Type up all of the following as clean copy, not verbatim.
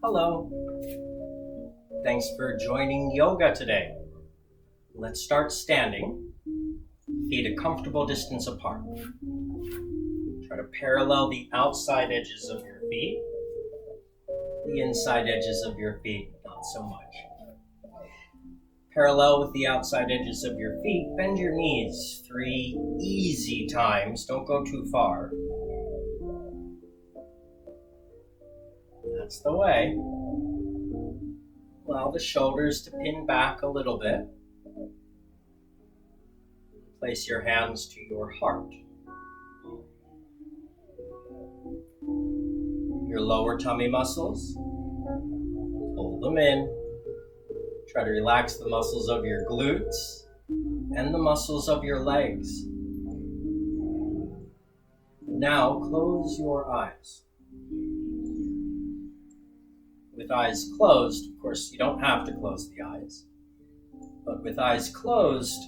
Hello. Thanks for joining yoga today. Let's start standing. Feet a comfortable distance apart. Try to parallel the outside edges of your feet. The inside edges of your feet, not so much. Parallel with the outside edges of your feet, bend your knees 3 easy times. Don't go too far. That's the way. Allow the shoulders to pin back a little bit. Place your hands to your heart. Your lower tummy muscles, pull them in. Try to relax the muscles of your glutes and the muscles of your legs. Now close your eyes. With eyes closed, of course, you don't have to close the eyes, but with eyes closed,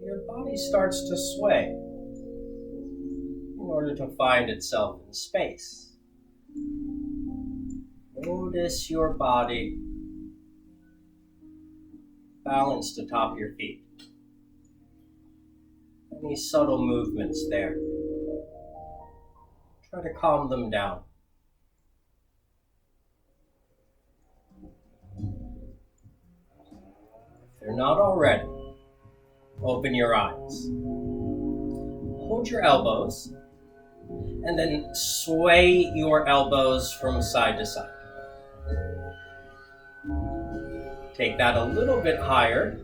your body starts to sway in order to find itself in space. Notice your body balanced atop your feet. Any subtle movements there. Try to calm them down. If they're not already, open your eyes. Hold your elbows and then sway your elbows from side to side. Take that a little bit higher.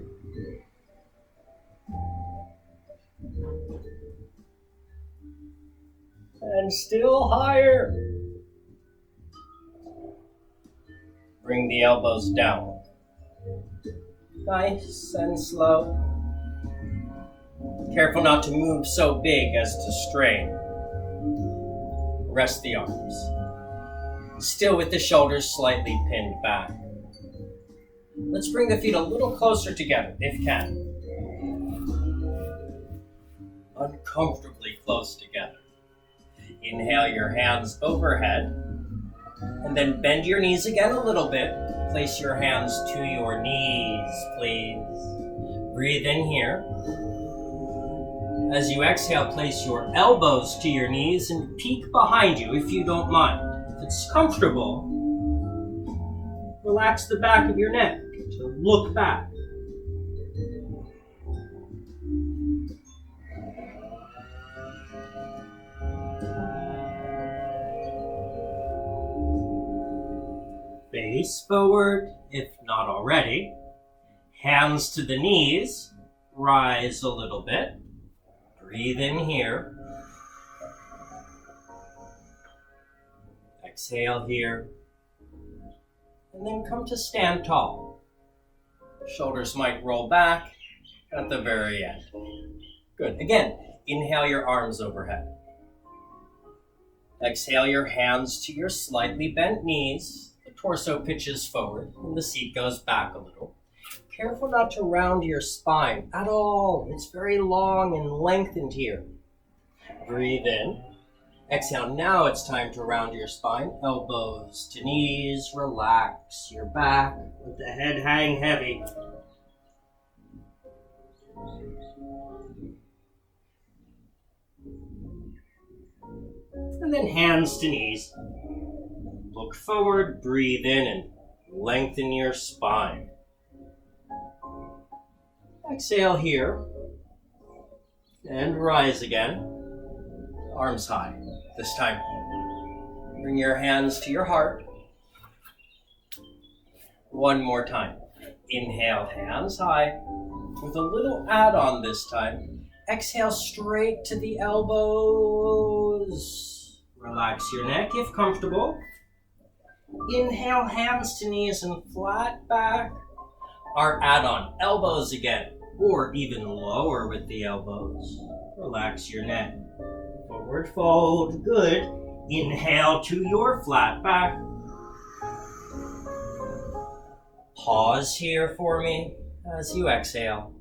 And still higher. Bring the elbows down. Nice and slow. Careful not to move so big as to strain. Rest the arms. Still with the shoulders slightly pinned back. Let's bring the feet a little closer together, if can. Uncomfortably close together. Inhale your hands overhead, and then bend your knees again a little bit. Place your hands to your knees, please. Breathe in here. As you exhale, place your elbows to your knees and peek behind you if you don't mind. If it's comfortable, relax the back of your neck to look back. Face forward, if not already. Hands to the knees. Rise a little bit. Breathe in here. Exhale here. And then come to stand tall. Shoulders might roll back at the very end. Good. Again, inhale your arms overhead. Exhale your hands to your slightly bent knees. The torso pitches forward and the seat goes back a little. Careful not to round your spine at all. It's very long and lengthened here. Breathe in. Exhale. Now it's time to round your spine. Elbows to knees. Relax your back. Let the head hang heavy. And then hands to knees. Look forward. Breathe in and lengthen your spine. Exhale here, and rise again. Arms high. This time, bring your hands to your heart. One more time. Inhale, hands high. With a little add-on this time. Exhale straight to the elbows. Relax your neck if comfortable. Inhale, hands to knees and flat back. Our add-on, elbows again, or even lower with the elbows. Relax your neck. Forward fold, good. Inhale to your flat back. Pause here for me as you exhale.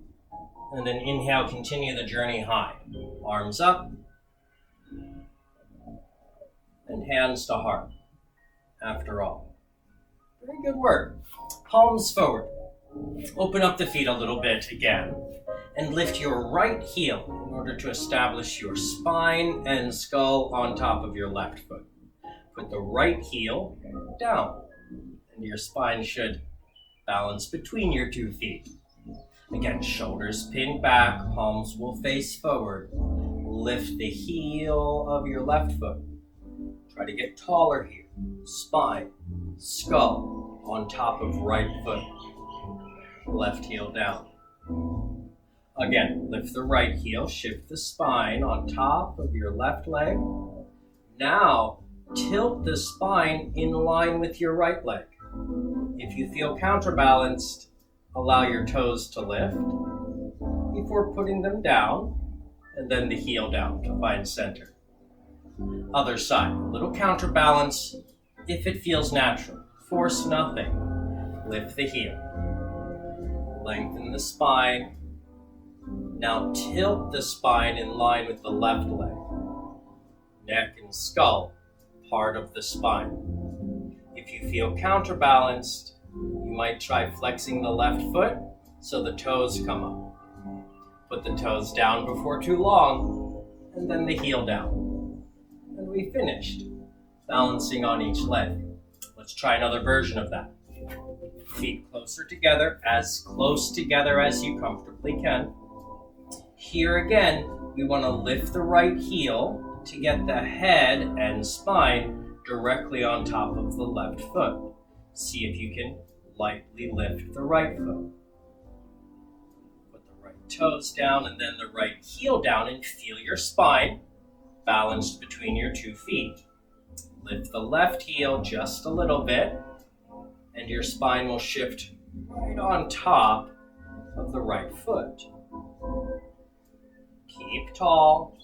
And then inhale, continue the journey high. Arms up. And hands to heart. after all. Very good work. Palms forward. Open up the feet a little bit again and lift your right heel in order to establish your spine and skull on top of your left foot. Put the right heel down and your spine should balance between your 2 feet. Again, shoulders pinned back, palms will face forward. Lift the heel of your left foot. Try to get taller here. Spine, skull on top of right foot. Left heel down. Again, lift the right heel, shift the spine on top of your left leg. Now, tilt the spine in line with your right leg. If you feel counterbalanced, allow your toes to lift before putting them down, and then the heel down to find center. Other side, a little counterbalance if it feels natural. Force nothing. Lift the heel. Lengthen the spine. Now tilt the spine in line with the left leg. Neck and skull, part of the spine. If you feel counterbalanced, you might try flexing the left foot so the toes come up. Put the toes down before too long, and then the heel down. And we finished, balancing on each leg. Let's try another version of that. Feet closer together, as close together as you comfortably can. Here again, we want to lift the right heel to get the head and spine directly on top of the left foot. See if you can lightly lift the right foot. Put the right toes down and then the right heel down and feel your spine balanced between your 2 feet. Lift the left heel just a little bit and your spine will shift right on top of the right foot. Keep tall.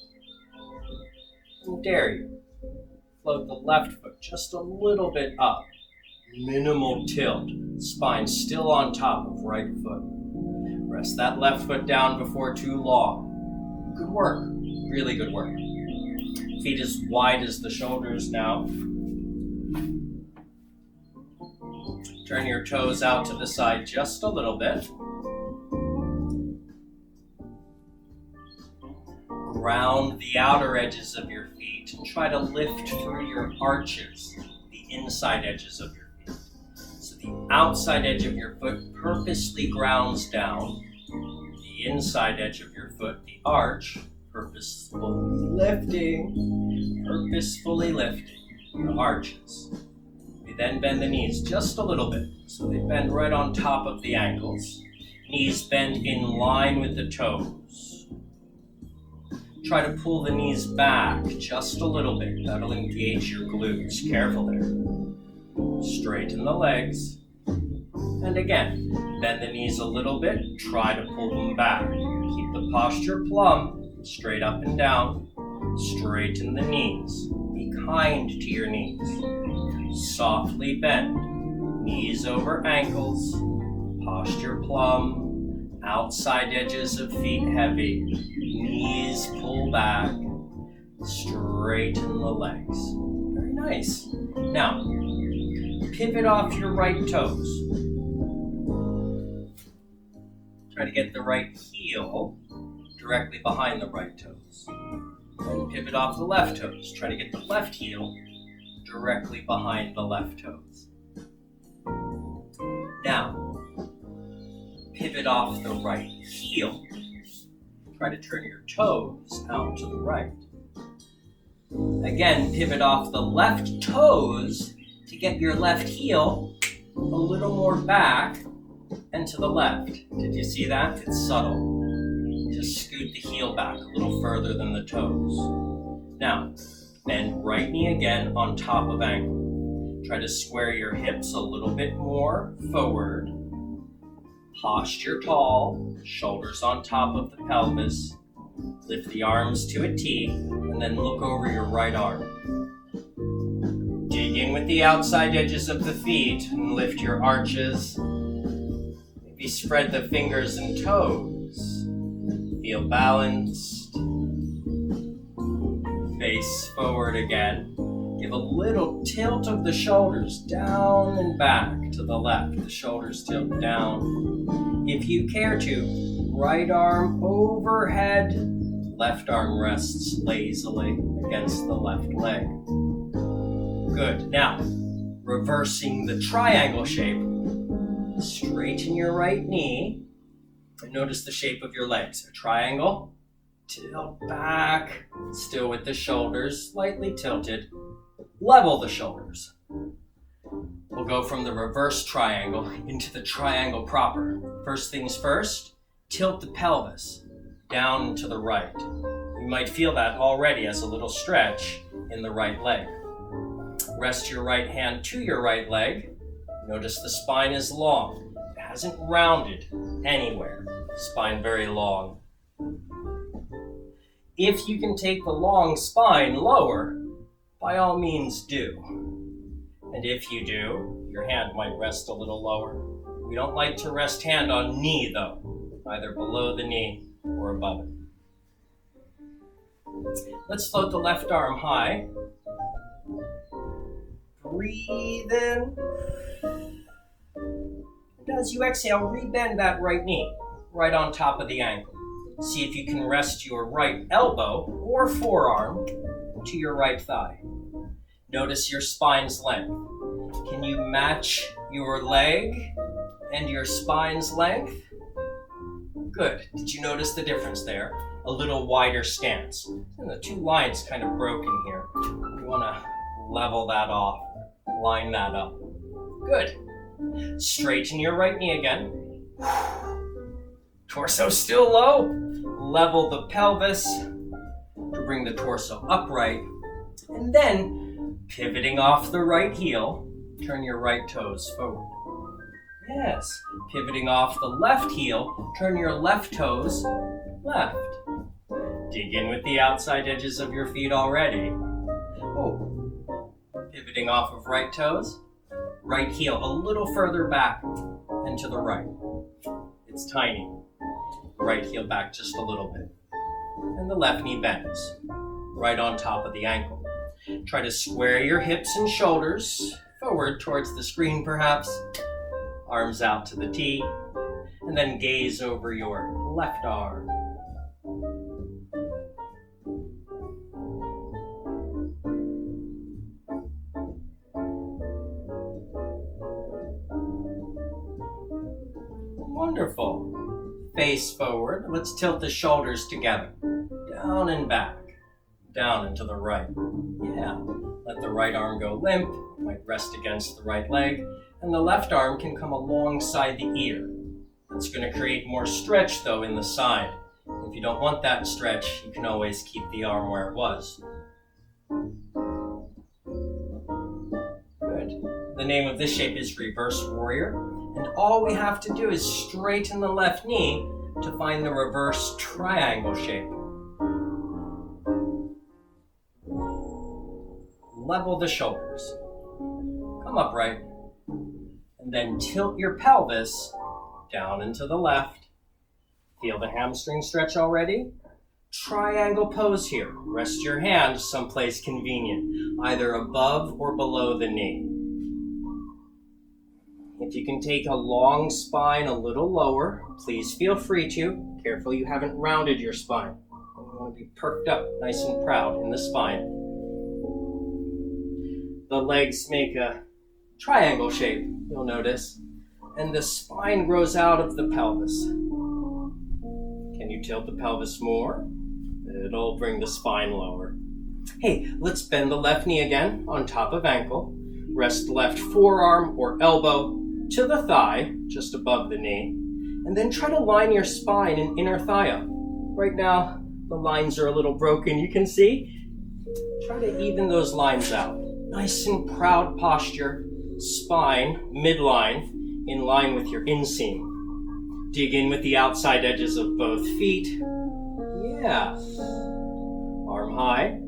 And dare you, float the left foot just a little bit up. Minimal tilt, spine still on top of right foot. Rest that left foot down before too long. Good work, really good work. Feet as wide as the shoulders now. Turn your toes out to the side just a little bit. Ground the outer edges of your feet and try to lift through your arches, the inside edges of your feet. So the outside edge of your foot purposely grounds down. The inside edge of your foot, the arch, purposefully lifting the arches. We then bend the knees just a little bit, so they bend right on top of the ankles. Knees bend in line with the toes. Try to pull the knees back just a little bit. That'll engage your glutes. Careful there. Straighten the legs. And again, bend the knees a little bit. Try to pull them back. Keep the posture plumb, straight up and down. Straighten the knees. Be kind to your knees. Softly bend. Knees over ankles. Posture plumb. Outside edges of feet heavy. Knees pull back. Straighten the legs. Very nice. Now, pivot off your right toes. Try to get the right heel directly behind the right toes. Then pivot off the left toes. Try to get the left heel directly behind the left toes. Now, pivot off the right heel. Try to turn your toes out to the right. Again, pivot off the left toes to get your left heel a little more back and to the left. Did you see that? It's subtle. Just scoot the heel back a little further than the toes. Now, bend right knee again on top of ankle. Try to square your hips a little bit more forward. Posture tall, shoulders on top of the pelvis. Lift the arms to a T, and then look over your right arm. Dig in with the outside edges of the feet and lift your arches. Maybe spread the fingers and toes. Feel balanced. Face forward again. Give a little tilt of the shoulders down and back to the left. The shoulders tilt down. If you care to, right arm overhead, left arm rests lazily against the left leg. Good. Now, reversing the triangle shape. Straighten your right knee and notice the shape of your legs. A triangle, tilt back, still with the shoulders slightly tilted. Level the shoulders. We'll go from the reverse triangle into the triangle proper. First things first, tilt the pelvis down and to the right. You might feel that already as a little stretch in the right leg. Rest your right hand to your right leg. Notice the spine is long. It hasn't rounded anywhere. Spine very long. If you can take the long spine lower, by all means do. And if you do, your hand might rest a little lower. We don't like to rest hand on knee though, either below the knee or above it. Let's float the left arm high. Breathe in. And as you exhale, rebend that right knee right on top of the ankle. See if you can rest your right elbow or forearm to your right thigh. Notice your spine's length. Can you match your leg and your spine's length? Good. Did you notice the difference there? A little wider stance. And the two lines kind of broken here. You want to level that off, line that up. Good. Straighten your right knee again. Torso still low. Level the pelvis to bring the torso upright. And then, pivoting off the right heel, turn your right toes forward. Yes. Pivoting off the left heel, turn your left toes left. Dig in with the outside edges of your feet already. Oh. Pivoting off of right toes, right heel a little further back and to the right. It's tiny. Right heel back just a little bit. And the left knee bends, right on top of the ankle. Try to square your hips and shoulders forward towards the screen perhaps. Arms out to the T. And then gaze over your left arm. Wonderful. Face forward. Let's tilt the shoulders together. Down and back. Down and to the right. Yeah. Let the right arm go limp. Might rest against the right leg. And the left arm can come alongside the ear. That's going to create more stretch though in the side. If you don't want that stretch, you can always keep the arm where it was. Good. The name of this shape is Reverse Warrior. And all we have to do is straighten the left knee to find the reverse triangle shape. Level the shoulders. Come upright. And then tilt your pelvis down and to the left. Feel the hamstring stretch already? Triangle pose here. Rest your hand someplace convenient, either above or below the knee. If you can take a long spine a little lower, please feel free to. Careful you haven't rounded your spine. You want to be perked up, nice and proud in the spine. The legs make a triangle shape, you'll notice, and the spine grows out of the pelvis. Can you tilt the pelvis more? It'll bring the spine lower. Hey, let's bend the left knee again on top of ankle. Rest left forearm or elbow to the thigh, just above the knee, and then try to line your spine and inner thigh up. Right now, the lines are a little broken, you can see. Try to even those lines out. Nice and proud posture, spine, midline, in line with your inseam. Dig in with the outside edges of both feet. Yeah. Arm high.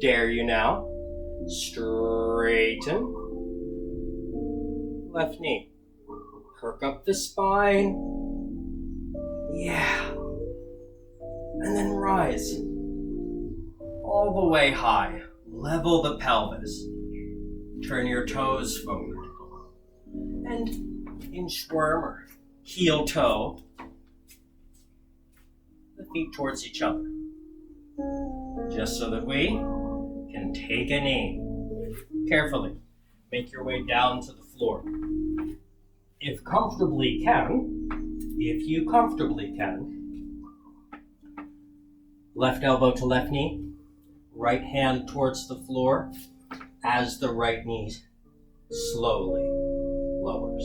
Dare you now. Straighten. Left knee. Perk up the spine. Yeah. And then rise. All the way high. Level the pelvis. Turn your toes forward. And inchworm or heel toe the feet towards each other. Just so that we can take a knee. Carefully, make your way down to the floor. If you comfortably can, left elbow to left knee, right hand towards the floor as the right knee slowly lowers.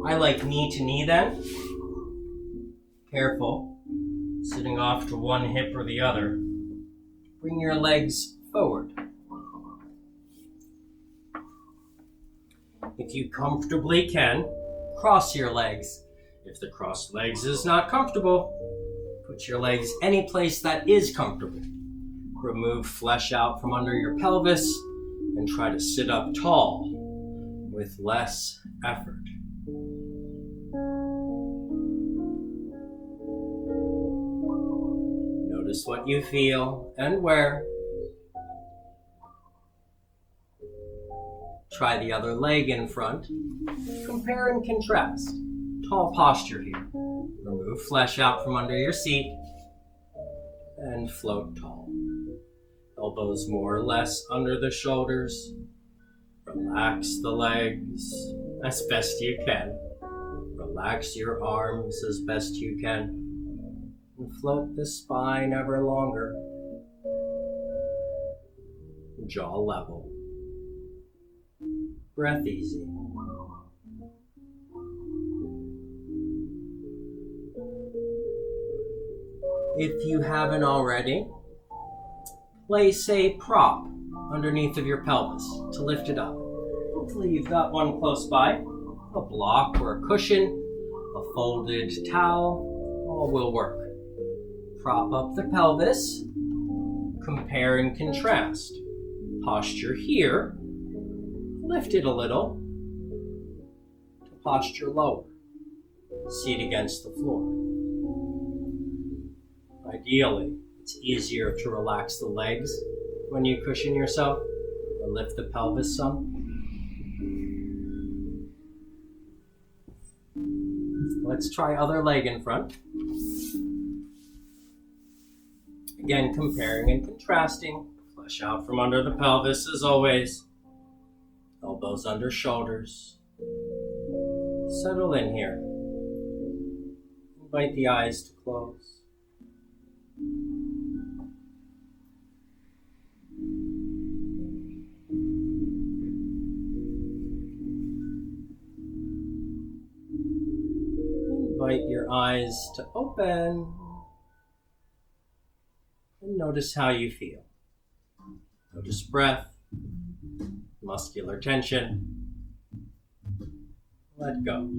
I like knee to knee then. Careful, sitting off to one hip or the other. Bring your legs forward. If you comfortably can, cross your legs. If the crossed legs is not comfortable, put your legs any place that is comfortable. Remove flesh out from under your pelvis and try to sit up tall with less effort. Notice what you feel and where. Try the other leg in front. Compare and contrast. Tall posture here. Remove flesh out from under your seat and float tall. Elbows more or less under the shoulders. Relax the legs as best you can. Relax your arms as best you can. And float the spine ever longer. Jaw level. Breath easy. If you haven't already, place a prop underneath of your pelvis to lift it up. Hopefully you've got one close by. A block or a cushion, a folded towel, all will work. Prop up the pelvis. Compare and contrast. Posture here. Lift it a little to posture lower. Seat against the floor. Ideally, it's easier to relax the legs when you cushion yourself or lift the pelvis some. Let's try other leg in front. Again, comparing and contrasting. Flesh out from under the pelvis as always. Elbows under shoulders. Settle in here. Invite the eyes to close. Invite your eyes to open. And notice how you feel. Notice breath. Muscular tension. Let go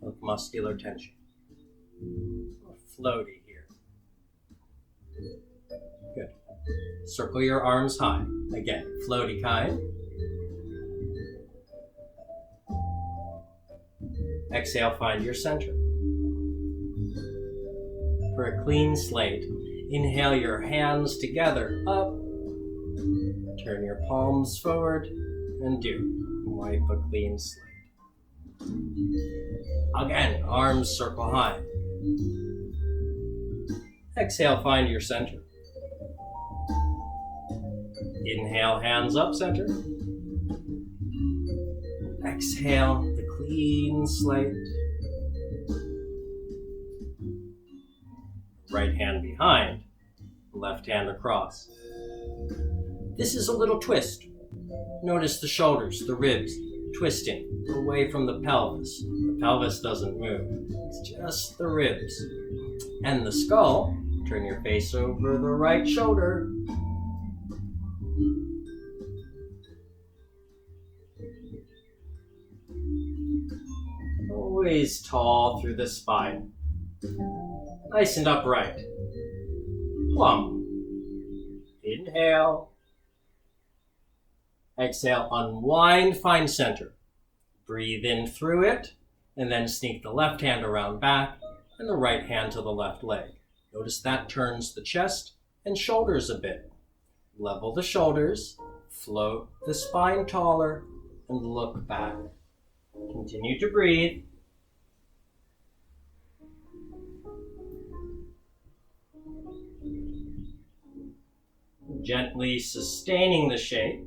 of muscular tension. Or floaty here. Good. Circle your arms high. Again, floaty kind. Exhale, find your center. For a clean slate, inhale your hands together up. Turn your palms forward and do. Wipe a clean slate. Again, arms circle high. Exhale, find your center. Inhale, hands up, center. Exhale, the clean slate. Right hand behind, left hand across. This is a little twist. Notice the shoulders, the ribs, twisting away from the pelvis. The pelvis doesn't move. It's just the ribs. And the skull. Turn your face over the right shoulder. Always tall through the spine. Nice and upright. Plumb. Inhale. Exhale, unwind, find center. Breathe in through it, and then sneak the left hand around back and the right hand to the left leg. Notice that turns the chest and shoulders a bit. Level the shoulders, float the spine taller, and look back. Continue to breathe. Gently sustaining the shape.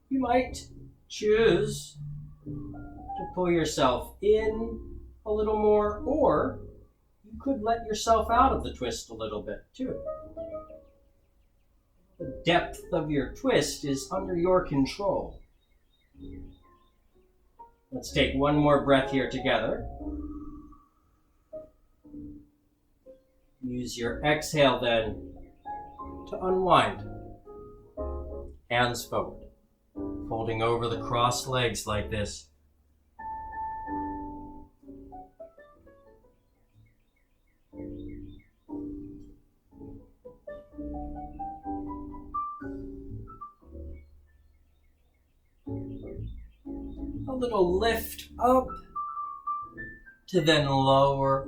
You might choose to pull yourself in a little more, or you could let yourself out of the twist a little bit too. The depth of your twist is under your control. Let's take one more breath here together. Use your exhale then to unwind. Hands forward, folding over the crossed legs like this. A little lift up to then lower.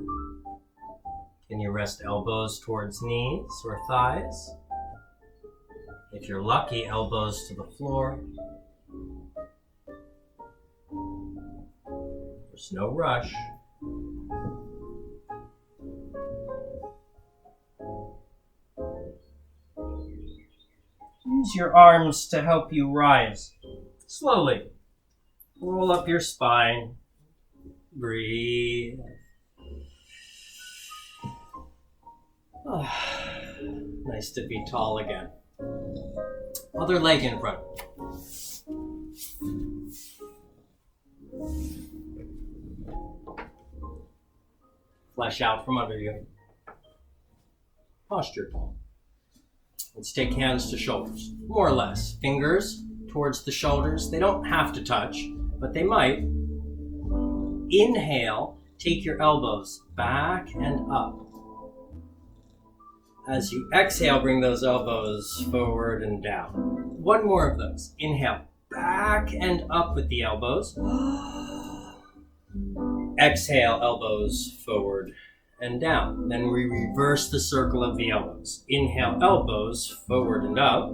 Can you rest elbows towards knees or thighs? If you're lucky, elbows to the floor. There's no rush. Use your arms to help you rise. Slowly. Roll up your spine. Breathe. Nice to be tall again. Other leg in front. Flesh out from under you. Posture tall. Let's take hands to shoulders, more or less. Fingers towards the shoulders. They don't have to touch, but they might. Inhale, take your elbows back and up. As you exhale, bring those elbows forward and down. One more of those. Inhale, back and up with the elbows. Exhale, elbows forward and down. Then we reverse the circle of the elbows. Inhale, elbows forward and up.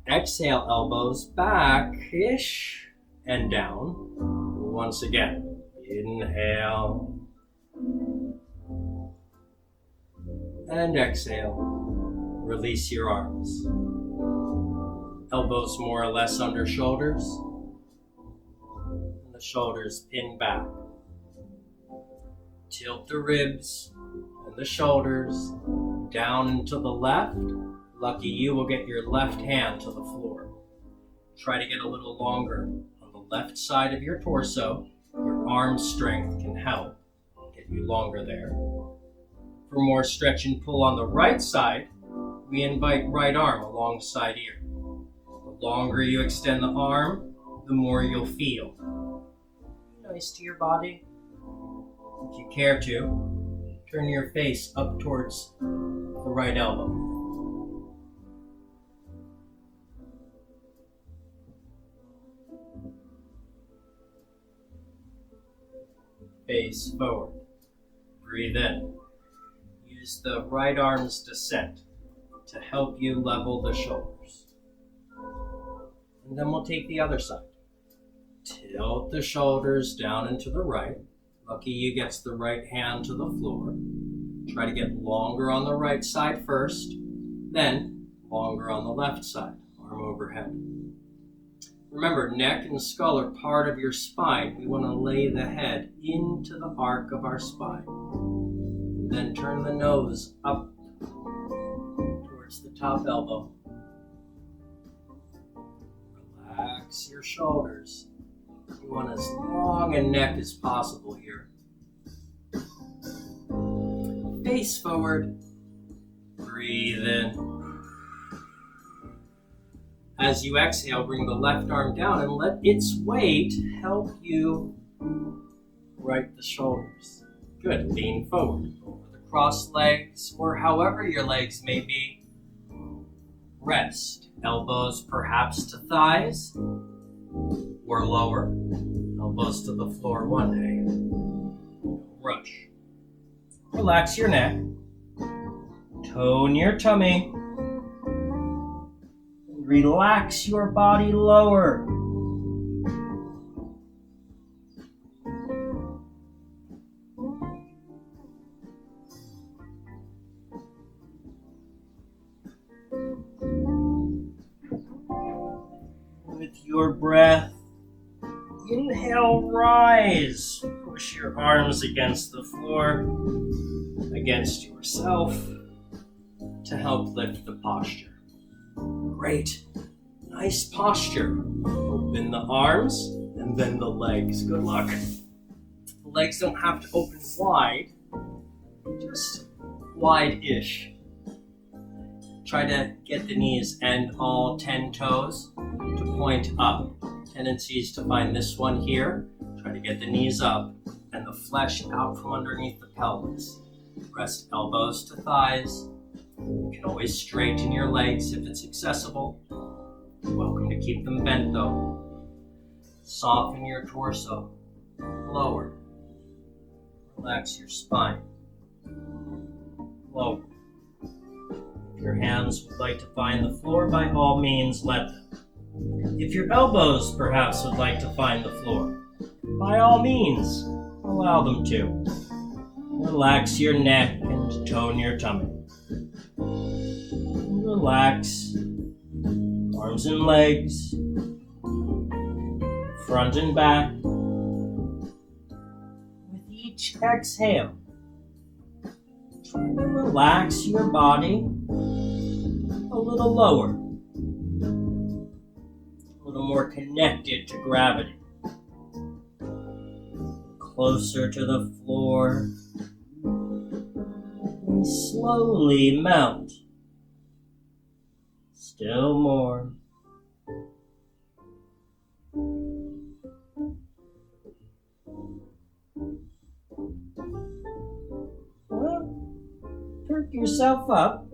Exhale, elbows back-ish and down. Once again, inhale and exhale. Release your arms. Elbows more or less under shoulders. And the shoulders pin back. Tilt the ribs and the shoulders down and to the left. Lucky you will get your left hand to the floor. Try to get a little longer on the left side of your torso. Your arm strength can help get you longer there. For more stretch and pull on the right side, we invite right arm alongside ear. The longer you extend the arm, the more you'll feel. Nice to your body. If you care to, turn your face up towards the right elbow. Face forward. Breathe in. Use the right arm's descent to help you level the shoulders. And then we'll take the other side. Tilt the shoulders down and to the right. Lucky you gets the right hand to the floor. Try to get longer on the right side first, then longer on the left side, arm overhead. Remember, neck and skull are part of your spine. We want to lay the head into the arc of our spine. Then turn the nose up towards the top elbow. Relax your shoulders. You want as long a neck as possible here. Face forward. Breathe in. As you exhale, bring the left arm down and let its weight help you right the shoulders. Good. Lean forward over the crossed legs, or however your legs may be. Rest. Elbows perhaps to thighs or lower. Elbows to the floor one day. Rush. Relax your neck. Tone your tummy. Relax your body lower. With your breath, inhale, rise. Push your arms against the floor, against yourself, to help lift the posture. Great. Nice posture. Open the arms and then the legs. Good luck. The legs don't have to open wide, just wide-ish. Try to get the knees and all 10 toes to point up. Tendencies to find this one here. Try to get the knees up and the flesh out from underneath the pelvis. Press elbows to thighs. You can always straighten your legs if it's accessible. You're welcome to keep them bent though. Soften your torso. Lower. Relax your spine. Lower. If your hands would like to find the floor, by all means let them. If your elbows perhaps would like to find the floor, by all means allow them to. Relax your neck and tone your tummy. Relax. Arms and legs. Front and back. With each exhale, try to relax your body a little lower. A little more connected to gravity. Closer to the floor. And slowly melt. Still more. Well, perk yourself up.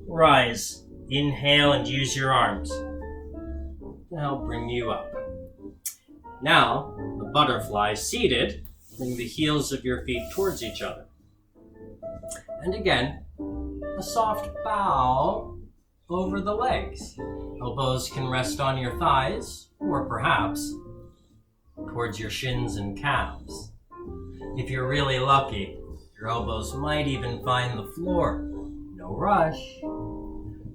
Rise. Inhale and use your arms to help bring you up. Now, the butterfly seated. Bring the heels of your feet towards each other. And again, a soft bow over the legs. Elbows can rest on your thighs, or perhaps towards your shins and calves. If you're really lucky, your elbows might even find the floor. No rush.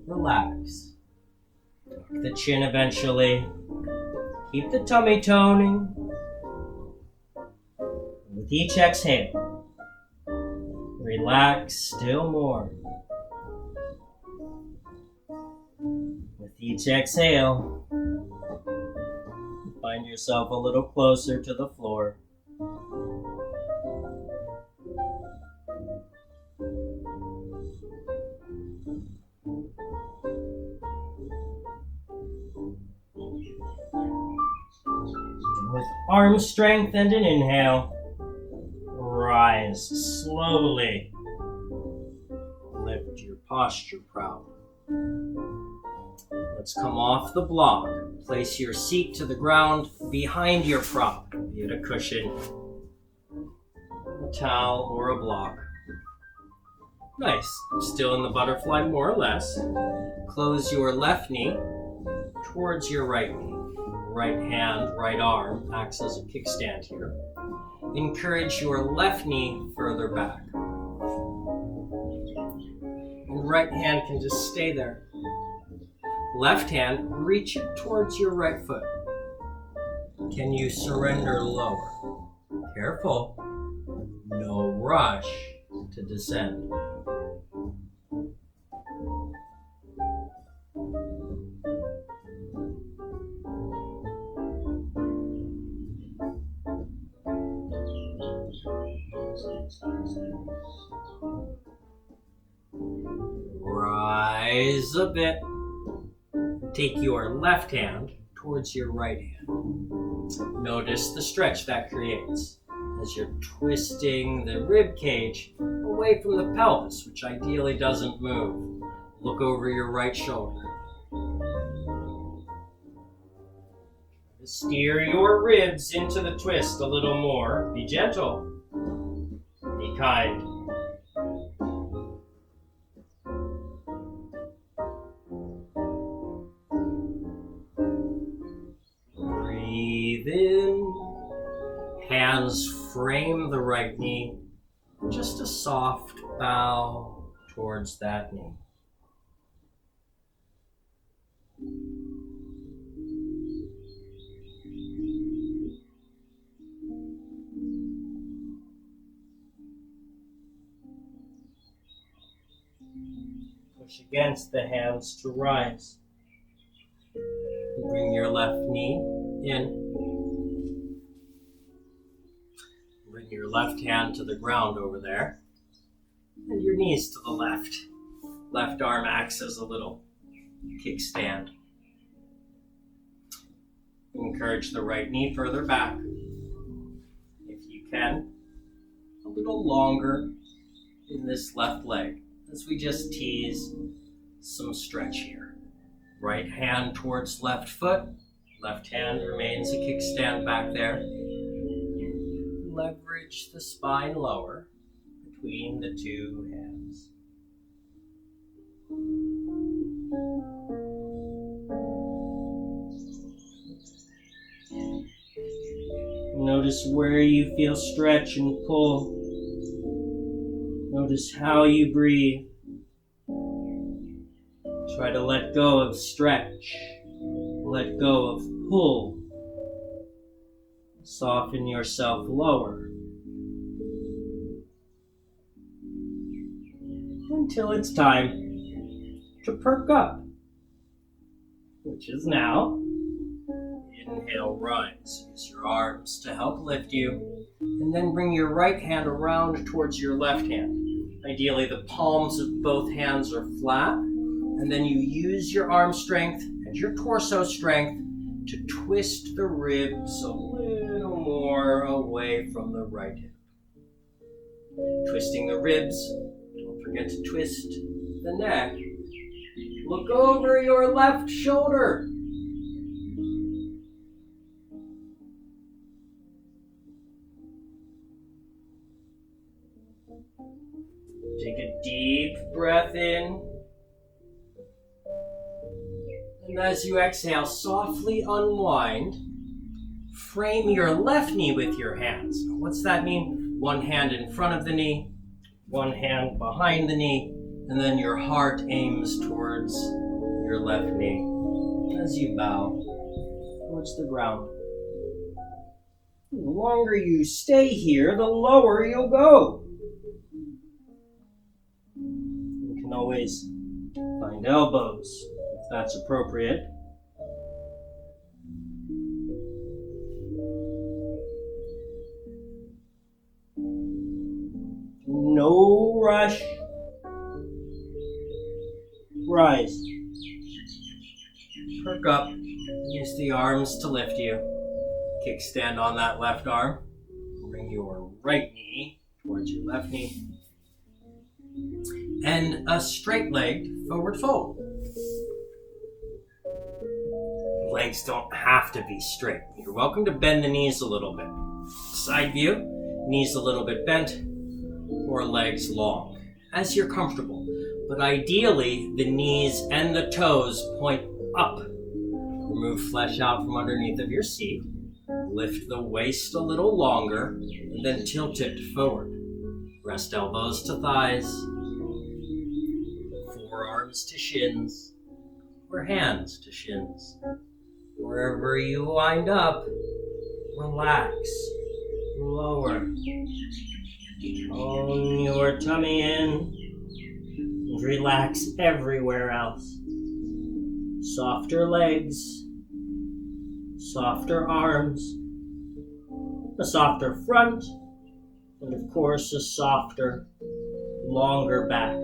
Relax. Tuck the chin eventually. Keep the tummy toning. With each exhale, relax still more. With each exhale, find yourself a little closer to the floor. With arm strength and an inhale, rise slowly. Lift your posture proudly. Let's come off the block. Place your seat to the ground behind your prop, be it a cushion, a towel, or a block. Nice. Still in the butterfly, more or less. Close your left knee towards your right knee. Right hand, right arm acts as a kickstand here. Encourage your left knee further back. And right hand can just stay there. Left hand, reach it towards your right foot. Can you surrender lower? Careful. No rush to descend. Rise a bit. Take your left hand towards your right hand. Notice the stretch that creates as you're twisting the rib cage away from the pelvis, which ideally doesn't move. Look over your right shoulder. Steer your ribs into the twist a little more. Be gentle. Be Be kind. Breathe in. Hands frame the right knee. Just a soft bow towards that knee. Push against the hands to rise. Bring your left knee in. Bring your left hand to the ground over there. And your knees to the left. Left arm acts as a little kickstand. Encourage the right knee further back. If you can, a little longer in this left leg as we just tease some stretch here. Right hand towards left foot. Left hand remains a kickstand back there. Leverage the spine lower between the two hands. Notice where you feel stretch and pull. Notice how you breathe. Try to let go of stretch. Let go of pull. Soften yourself lower. Until it's time to perk up, which is now. Inhale, rise. Use your arms to help lift you. And then bring your right hand around towards your left hand. Ideally, the palms of both hands are flat. And then you use your arm strength and your torso strength to twist the ribs a little more away from the right hip. Twisting the ribs. Don't forget to twist the neck. Look over your left shoulder. Take a deep breath in. And as you exhale, softly unwind. Frame your left knee with your hands. What's that mean? One hand in front of the knee, one hand behind the knee, and then your heart aims towards your left knee as you bow towards the ground. The longer you stay here, the lower you'll go. You can always find elbows if that's appropriate. No rush. Rise. Perk up. Use the arms to lift you. Kickstand on that left arm. Bring your right knee towards your left knee. And a straight-legged forward fold. Legs don't have to be straight. You're welcome to bend the knees a little bit. Side view, knees a little bit bent, or legs long, as you're comfortable. But ideally, the knees and the toes point up. Remove flesh out from underneath of your seat. Lift the waist a little longer, and then tilt it forward. Rest elbows to thighs, forearms to shins, or hands to shins. Wherever you wind up, relax, lower. Own your tummy in, and relax everywhere else. Softer legs, softer arms, a softer front, and of course a softer, longer back.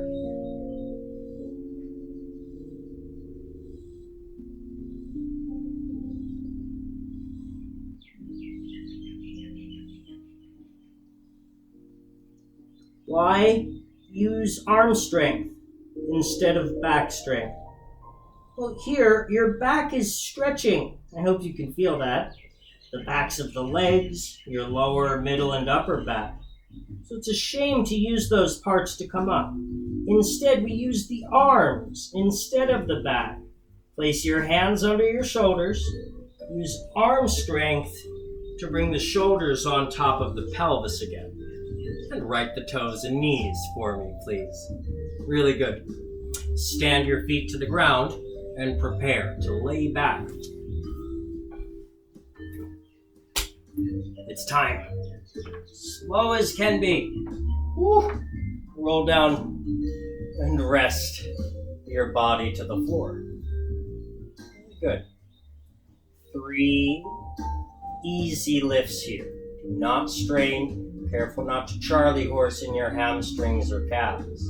Why use arm strength instead of back strength? Well, here, your back is stretching. I hope you can feel that. The backs of the legs, your lower, middle, and upper back. So it's a shame to use those parts to come up. Instead, we use the arms instead of the back. Place your hands under your shoulders. Use arm strength to bring the shoulders on top of the pelvis again. And right the toes and knees for me, please. Really good. Stand your feet to the ground and prepare to lay back. It's time. Slow as can be. Woo. Roll down and rest your body to the floor. Good. 3 easy lifts here. Do not strain. Careful not to Charlie horse in your hamstrings or calves.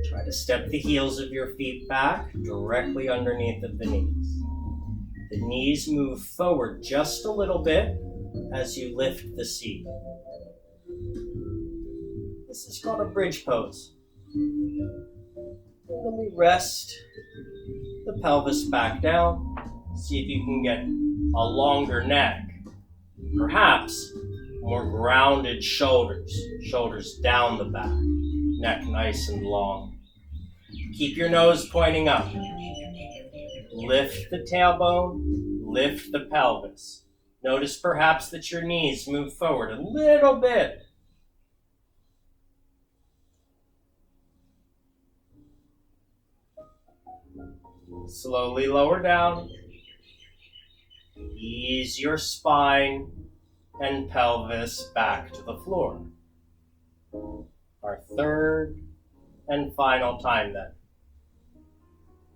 Try to step the heels of your feet back directly underneath of the knees. The knees move forward just a little bit as you lift the seat. This is called a bridge pose. And then we rest the pelvis back down. See if you can get a longer neck. Perhaps more grounded shoulders. Shoulders down the back. Neck nice and long. Keep your nose pointing up. Lift the tailbone. Lift the pelvis. Notice perhaps that your knees move forward a little bit. Slowly lower down. Ease your spine and pelvis back to the floor. Our third and final time then.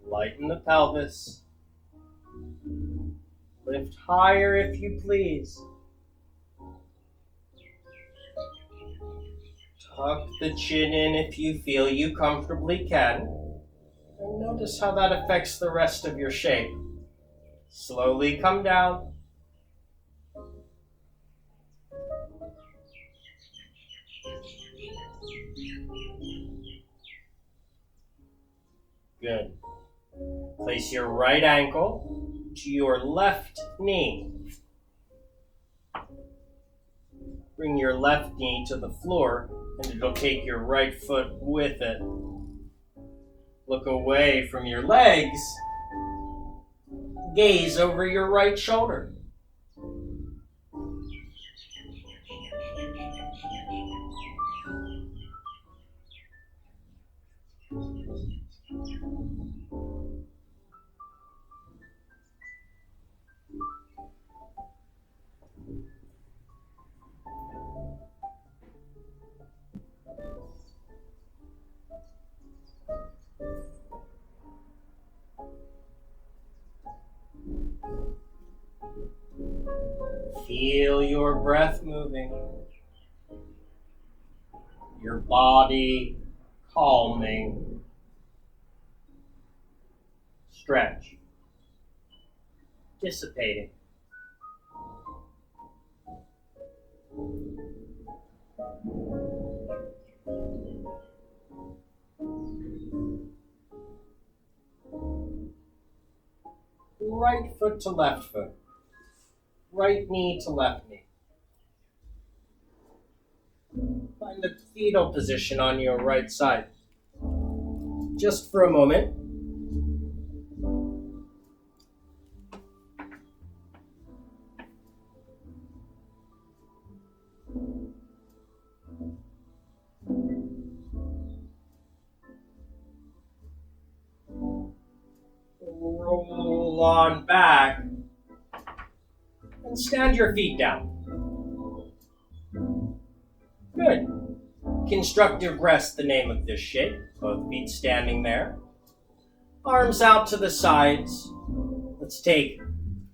Lighten the pelvis. Lift higher if you please. Tuck the chin in if you feel you comfortably can. And notice how that affects the rest of your shape. Slowly come down. Good. Place your right ankle to your left knee. Bring your left knee to the floor, and it'll take your right foot with it. Look away from your legs. Gaze over your right shoulder. Feel your breath moving, your body calming. Stretch, dissipating. Right foot to left foot. Right knee to left knee. Find the fetal position on your right side. Just for a moment. Roll on back and stand your feet down. Good. Constructive rest, the name of this shape. Both feet standing there. Arms out to the sides. Let's take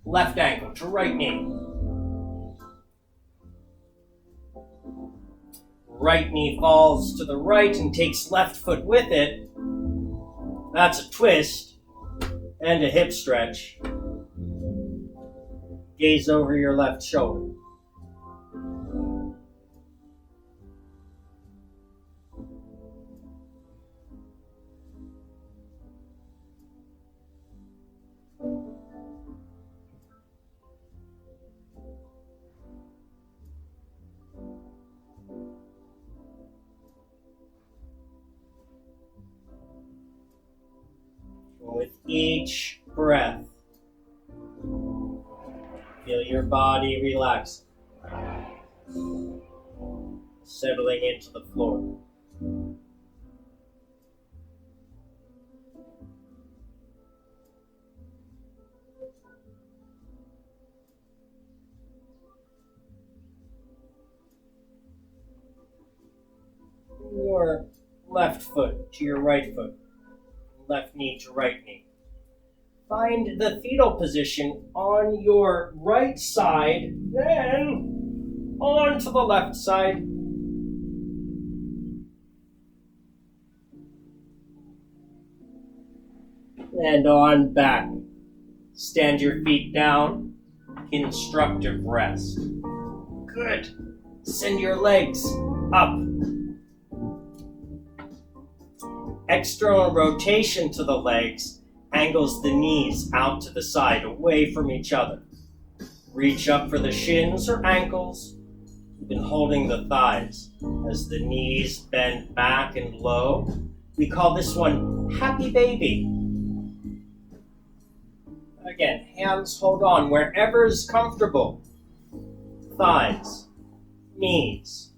left ankle to right knee. Right knee falls to the right and takes left foot with it. That's a twist and a hip stretch. Gaze over your left shoulder. each breath. Feel your body relax, settling into the floor. Your left foot to your right foot, left knee to right knee. Find the fetal position on your right side, then on to the left side. And on back. Stand your feet down. Constructive rest. Good. Send your legs up. External rotation to the legs angles the knees out to the side, away from each other. Reach up for the shins or ankles, even holding the thighs as the knees bend back and low. We call this one happy baby. Again, hands hold on wherever is comfortable. Thighs, knees,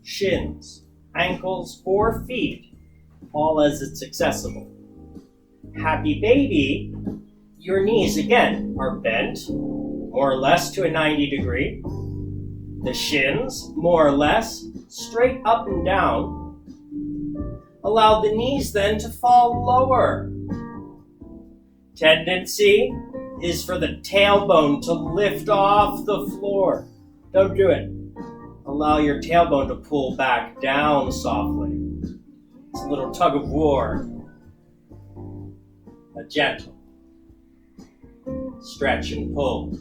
shins, ankles, or feet, all as it's accessible. Happy baby, your knees again are bent more or less to a 90 degree. The shins more or less straight up and down. Allow the knees then to fall lower. Tendency is for the tailbone to lift off the floor. Don't do it. Allow your tailbone to pull back down softly. It's a little tug of war. A gentle stretch and pull.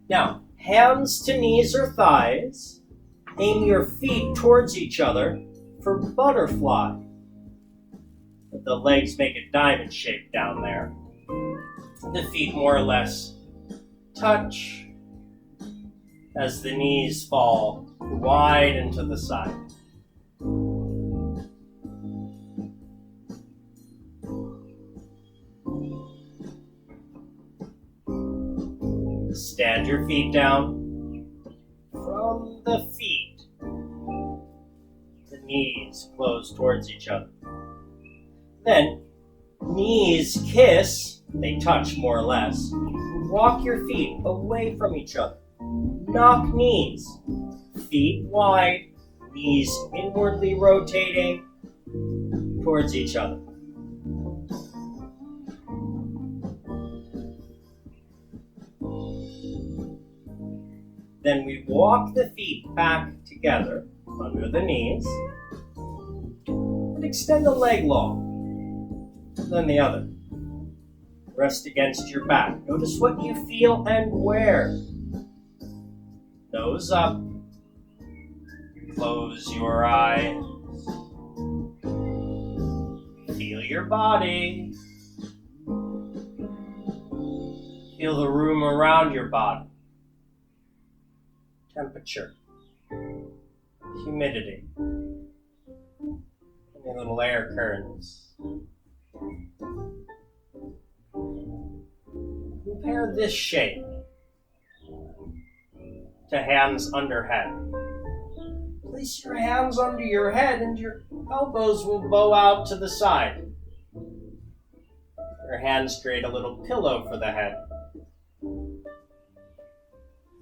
Now, hands to knees or thighs. Aim your feet towards each other for butterfly. The legs make a diamond shape down there. The feet more or less touch as the knees fall wide into the side. Stand your feet down. From the feet, the knees close towards each other. Then, knees kiss, they touch more or less. Walk your feet away from each other. Knock knees, feet wide, knees inwardly rotating towards each other. Then we walk the feet back together under the knees and extend a leg long, then the other. Rest against your back. Notice what you feel and where. Nose up. Close your eyes. Feel your body. Feel the room around your body. Temperature, humidity, any little air currents. Compare this shape to hands under head. Place your hands under your head and your elbows will bow out to the side. Your hands create a little pillow for the head.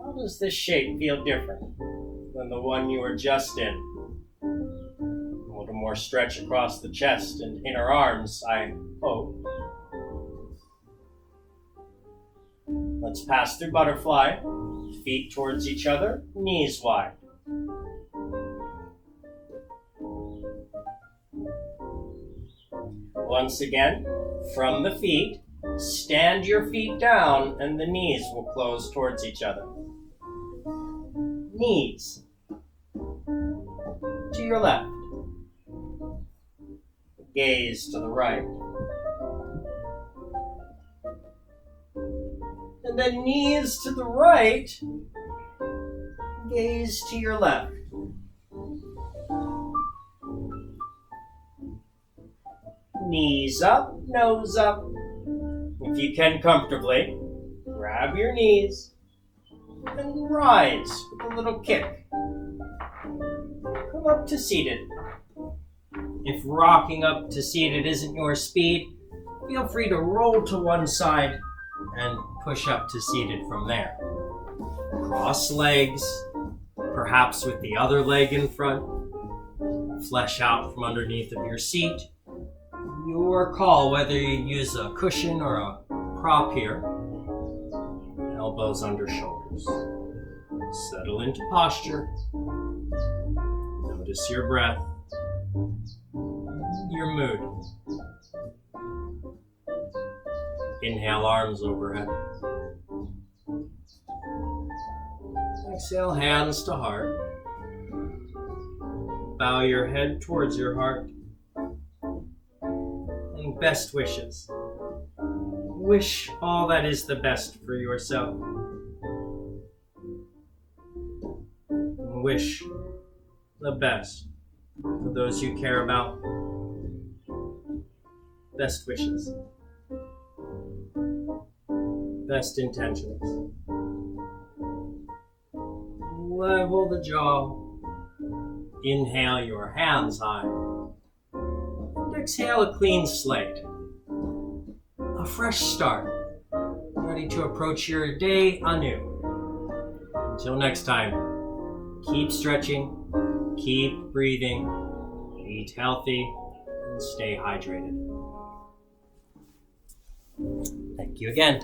How does this shape feel different than the one you were just in? A little more stretch across the chest and inner arms, I hope. Let's pass through butterfly. Feet towards each other, knees wide. Once again, from the feet, stand your feet down and the knees will close towards each other. Knees to your left, gaze to the right, and then knees to the right, gaze to your left. Knees up, nose up. If you can comfortably, grab your knees and rise with a little kick. Come up to seated. If rocking up to seated isn't your speed, feel free to roll to one side and push up to seated from there. Cross legs, perhaps with the other leg in front. Flesh out from underneath of your seat. Your call whether you use a cushion or a prop here. Elbows under shoulders. Settle into posture. Notice your breath. Your mood. Inhale, arms overhead. Exhale, hands to heart. Bow your head towards your heart. And best wishes. Wish all that is the best for yourself. And wish the best for those you care about. Best wishes. Best intentions. Level the jaw. Inhale your hands high. And exhale a clean slate. A fresh start. Ready to approach your day anew. Until next time, keep stretching, keep breathing, eat healthy, and stay hydrated. Thank you again.